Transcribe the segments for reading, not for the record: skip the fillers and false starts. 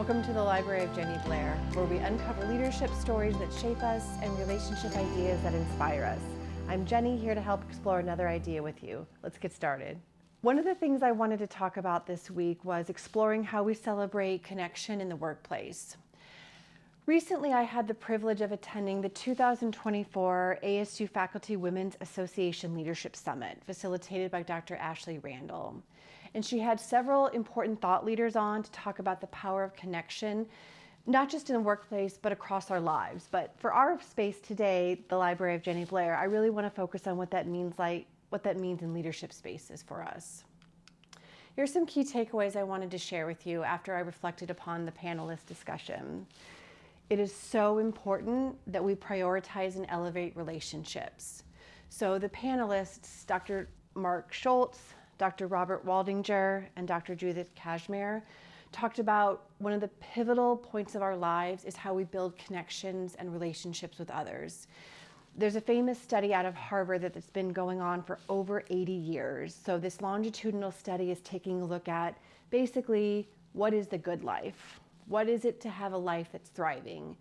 Welcome to the Library of Jenny Blair, where we uncover leadership stories that shape us and relationship ideas that inspire us. I'm Jenny, here to help explore another idea with you. Let's get started. One of the things I wanted to talk about this week was exploring how we celebrate connection in the workplace. Recently, I had the privilege of attending the 2024 ASU Faculty Women's Association Leadership Summit, facilitated by Dr. Ashley Randall. And she had several important thought leaders on to talk about the power of connection, not just in the workplace, but across our lives. But for our space today, the Library of Jenny Blair, I really want to focus on what that means in leadership spaces for us. Here's some key takeaways I wanted to share with you after I reflected upon the panelist discussion. It is so important that we prioritize and elevate relationships. So the panelists, Dr. Mark Schultz, Dr. Robert Waldinger, and Dr. Judith Kashmir, talked about one of the pivotal points of our lives is how we build connections and relationships with others. There's a famous study out of Harvard that's been going on for over 80 years. So this longitudinal study is taking a look at basically what is the good life? What is it to have a life that's thriving?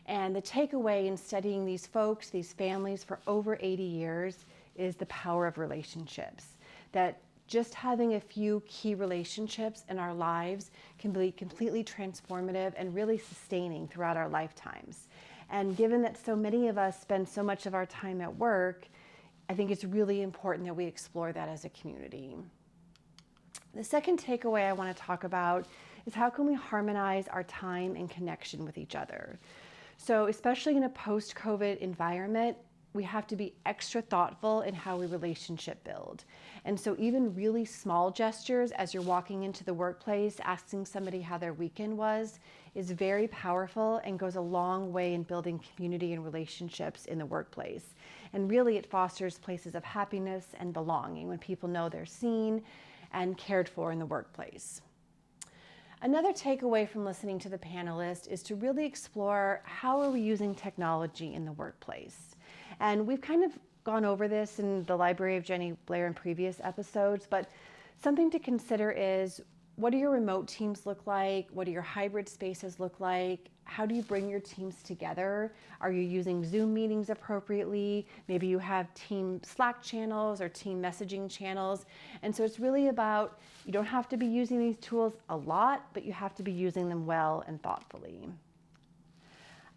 And the takeaway in studying these folks, these families for over 80 years is the power of relationships. That just having a few key relationships in our lives can be completely transformative and really sustaining throughout our lifetimes. And given that so many of us spend so much of our time at work, I think it's really important that we explore that as a community. The second takeaway I want to talk about is how can we harmonize our time and connection with each other? So especially in a post-COVID environment, we have to be extra thoughtful in how we relationship build. And so even really small gestures as you're walking into the workplace, asking somebody how their weekend was, is very powerful and goes a long way in building community and relationships in the workplace. And really it fosters places of happiness and belonging when people know they're seen and cared for in the workplace. Another takeaway from listening to the panelists is to really explore how are we using technology in the workplace. And we've kind of gone over this in the Library of Jenny Blair in previous episodes, but something to consider is, what do your remote teams look like? What do your hybrid spaces look like? How do you bring your teams together? Are you using Zoom meetings appropriately? Maybe you have team Slack channels or team messaging channels. And so it's really about, you don't have to be using these tools a lot, but you have to be using them well and thoughtfully.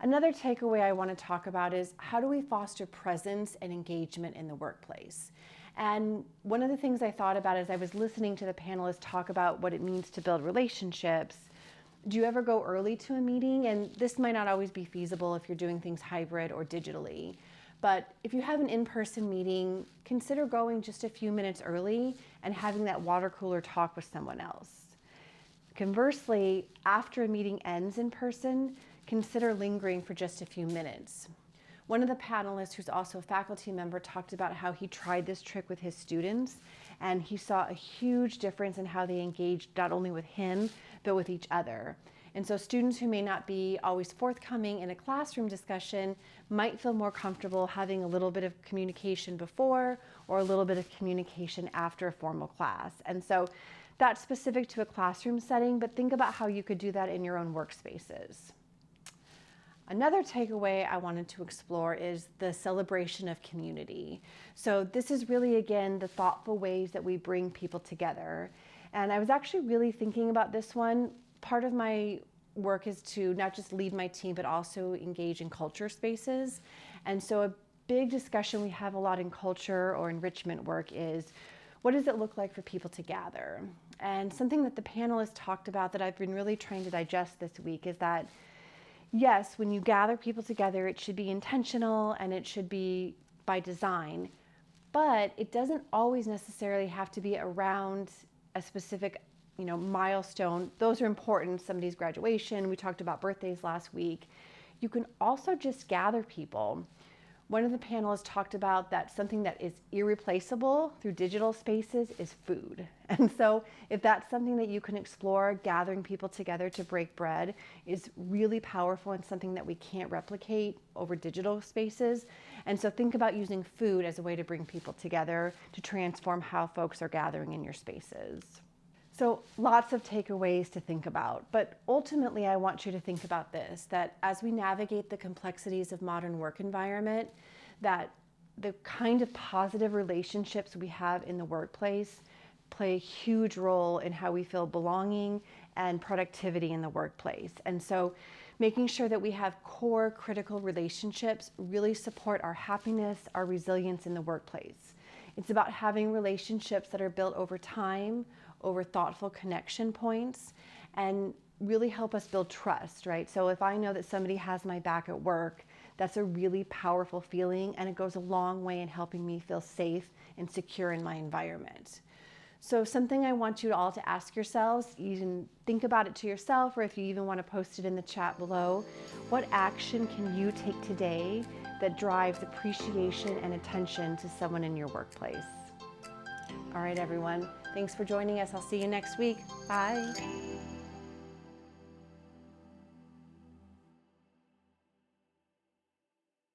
Another takeaway I want to talk about is, how do we foster presence and engagement in the workplace? And one of the things I thought about as I was listening to the panelists talk about what it means to build relationships, do you ever go early to a meeting? And this might not always be feasible if you're doing things hybrid or digitally. But if you have an in-person meeting, consider going just a few minutes early and having that water cooler talk with someone else. Conversely, after a meeting ends in person, consider lingering for just a few minutes. One of the panelists, who's also a faculty member, talked about how he tried this trick with his students, and he saw a huge difference in how they engaged not only with him, but with each other. And so students who may not be always forthcoming in a classroom discussion might feel more comfortable having a little bit of communication before or a little bit of communication after a formal class. And so that's specific to a classroom setting, but think about how you could do that in your own workspaces. Another takeaway I wanted to explore is the celebration of community. So this is really, again, the thoughtful ways that we bring people together. And I was actually really thinking about this one. Part of my work is to not just lead my team, but also engage in culture spaces. And so a big discussion we have a lot in culture or enrichment work is, what does it look like for people to gather? And something that the panelists talked about that I've been really trying to digest this week is that, yes, when you gather people together, it should be intentional and it should be by design, but it doesn't always necessarily have to be around a specific, milestone. Those are important, somebody's graduation. We talked about birthdays last week. You can also just gather people. One of the panelists talked about that something that is irreplaceable through digital spaces is food. And so if that's something that you can explore, gathering people together to break bread is really powerful and something that we can't replicate over digital spaces. And so think about using food as a way to bring people together to transform how folks are gathering in your spaces. So lots of takeaways to think about, but ultimately I want you to think about this, that as we navigate the complexities of modern work environment, that the kind of positive relationships we have in the workplace play a huge role in how we feel belonging and productivity in the workplace. And so making sure that we have core critical relationships really support our happiness, our resilience in the workplace. It's about having relationships that are built over time, over thoughtful connection points, and really help us build trust, right? So if I know that somebody has my back at work, that's a really powerful feeling, and it goes a long way in helping me feel safe and secure in my environment. So something I want you all to ask yourselves, you can think about it to yourself, or if you even want to post it in the chat below, what action can you take today that drives appreciation and attention to someone in your workplace? All right, everyone. Thanks for joining us. I'll see you next week. Bye.